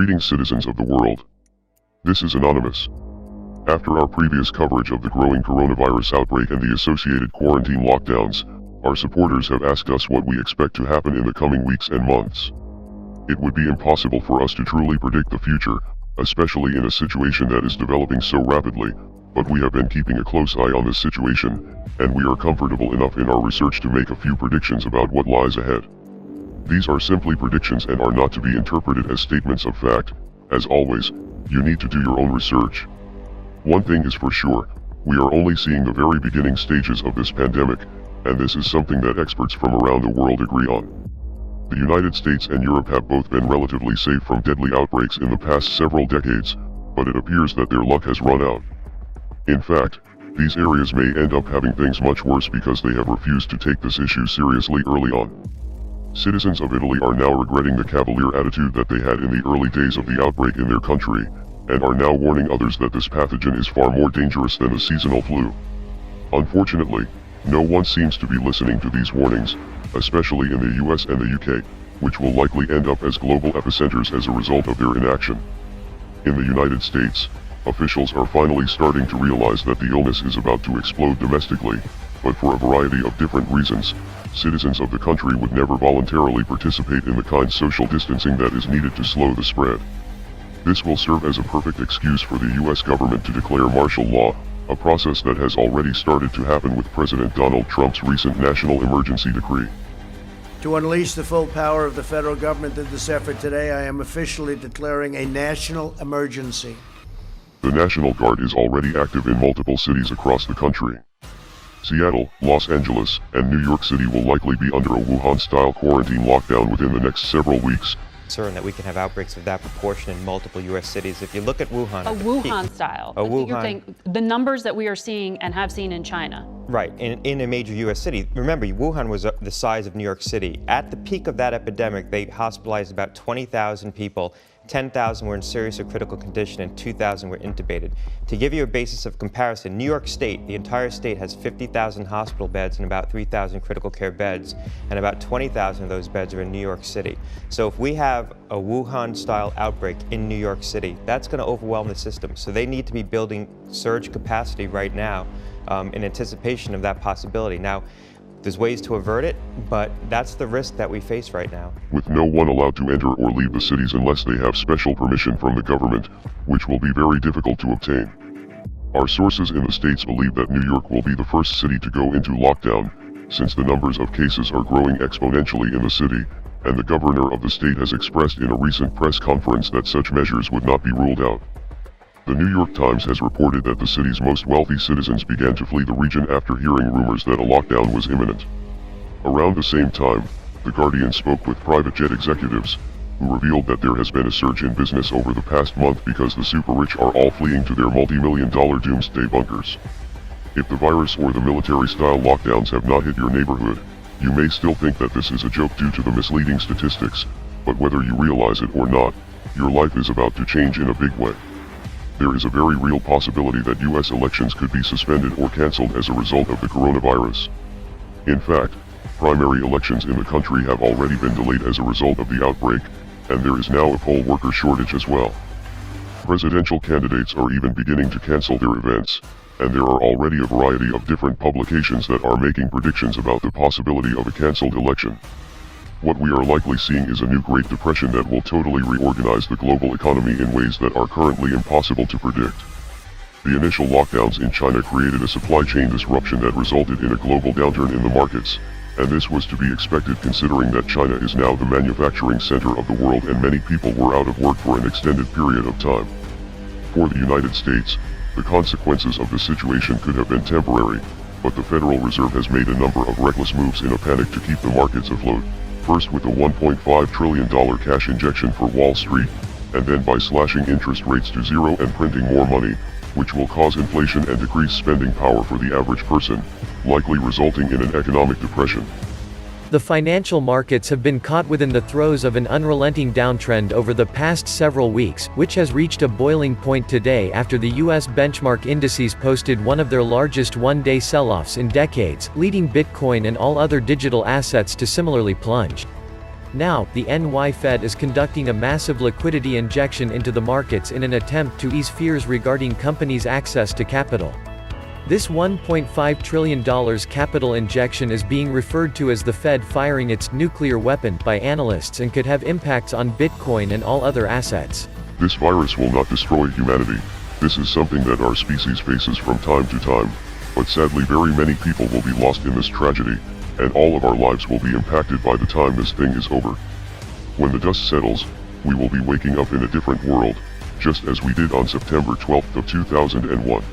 Greetings, citizens of the world. This is Anonymous. After our previous coverage of the growing coronavirus outbreak and the associated quarantine lockdowns, our supporters have asked us what we expect to happen in the coming weeks and months. It would be impossible for us to truly predict the future, especially in a situation that is developing so rapidly, but we have been keeping a close eye on this situation, and we are comfortable enough in our research to make a few predictions about what lies ahead. These are simply predictions and are not to be interpreted as statements of fact. As always, you need to do your own research. One thing is for sure, we are only seeing the very beginning stages of this pandemic, and this is something that experts from around the world agree on. The United States and Europe have both been relatively safe from deadly outbreaks in the past several decades, but it appears that their luck has run out. In fact, these areas may end up having things much worse because they have refused to take this issue seriously early on. Citizens of Italy are now regretting the cavalier attitude that they had in the early days of the outbreak in their country, and are now warning others that this pathogen is far more dangerous than the seasonal flu. Unfortunately, no one seems to be listening to these warnings, especially in the US and the UK, which will likely end up as global epicenters as a result of their inaction. In the United States, officials are finally starting to realize that the illness is about to explode domestically, but for a variety of different reasons, citizens of the country would never voluntarily participate in the kind of social distancing that is needed to slow the spread. This will serve as a perfect excuse for the US government to declare martial law, a process that has already started to happen with President Donald Trump's recent national emergency decree. To unleash the full power of the federal government in this effort today, I am officially declaring a national emergency. The National Guard is already active in multiple cities across the country. Seattle, Los Angeles, and New York City will likely be under a Wuhan-style quarantine lockdown within the next several weeks. Concern that we can have outbreaks of that proportion in multiple U.S. cities. If you look at Wuhan, a Wuhan style. You're saying the numbers that we are seeing and have seen in China. Right, in a major U.S. city. Remember, Wuhan was the size of New York City. At the peak of that epidemic, they hospitalized about 20,000 people. 10,000 were in serious or critical condition, and 2,000 were intubated. To give you a basis of comparison, New York State, the entire state, has 50,000 hospital beds and about 3,000 critical care beds, and about 20,000 of those beds are in New York City. So if we have a Wuhan-style outbreak in New York City, that's going to overwhelm the system. So they need to be building surge capacity right now in anticipation of that possibility. Now, there's ways to avert it, but that's the risk that we face right now. With no one allowed to enter or leave the cities unless they have special permission from the government, which will be very difficult to obtain. Our sources in the states believe that New York will be the first city to go into lockdown, since the numbers of cases are growing exponentially in the city, and the governor of the state has expressed in a recent press conference that such measures would not be ruled out. The New York Times has reported that the city's most wealthy citizens began to flee the region after hearing rumors that a lockdown was imminent. Around the same time, The Guardian spoke with private jet executives, who revealed that there has been a surge in business over the past month because the super-rich are all fleeing to their multi-million-dollar doomsday bunkers. If the virus or the military-style lockdowns have not hit your neighborhood, you may still think that this is a joke due to the misleading statistics, but whether you realize it or not, your life is about to change in a big way. There is a very real possibility that US elections could be suspended or cancelled as a result of the coronavirus. In fact, primary elections in the country have already been delayed as a result of the outbreak, and there is now a poll worker shortage as well. Presidential candidates are even beginning to cancel their events, and there are already a variety of different publications that are making predictions about the possibility of a cancelled election. What we are likely seeing is a new Great Depression that will totally reorganize the global economy in ways that are currently impossible to predict. The initial lockdowns in China created a supply chain disruption that resulted in a global downturn in the markets, and this was to be expected considering that China is now the manufacturing center of the world and many people were out of work for an extended period of time. For the United States, the consequences of the situation could have been temporary, but the Federal Reserve has made a number of reckless moves in a panic to keep the markets afloat. First with a $1.5 trillion cash injection for Wall Street, and then by slashing interest rates to zero and printing more money, which will cause inflation and decrease spending power for the average person, likely resulting in an economic depression. The financial markets have been caught within the throes of an unrelenting downtrend over the past several weeks, which has reached a boiling point today after the U.S. benchmark indices posted one of their largest one-day sell-offs in decades, leading Bitcoin and all other digital assets to similarly plunge. Now, the NY Fed is conducting a massive liquidity injection into the markets in an attempt to ease fears regarding companies' access to capital. This $1.5 trillion capital injection is being referred to as the Fed firing its nuclear weapon by analysts and could have impacts on Bitcoin and all other assets. This virus will not destroy humanity. This is something that our species faces from time to time, but sadly very many people will be lost in this tragedy, and all of our lives will be impacted by the time this thing is over. When the dust settles, we will be waking up in a different world, just as we did on September 12th of 2001.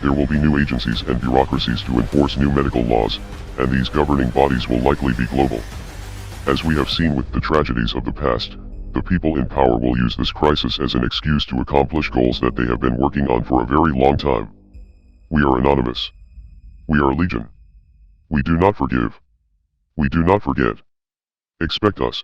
There will be new agencies and bureaucracies to enforce new medical laws, and these governing bodies will likely be global. As we have seen with the tragedies of the past, the people in power will use this crisis as an excuse to accomplish goals that they have been working on for a very long time. We are anonymous. We are legion. We do not forgive. We do not forget. Expect us.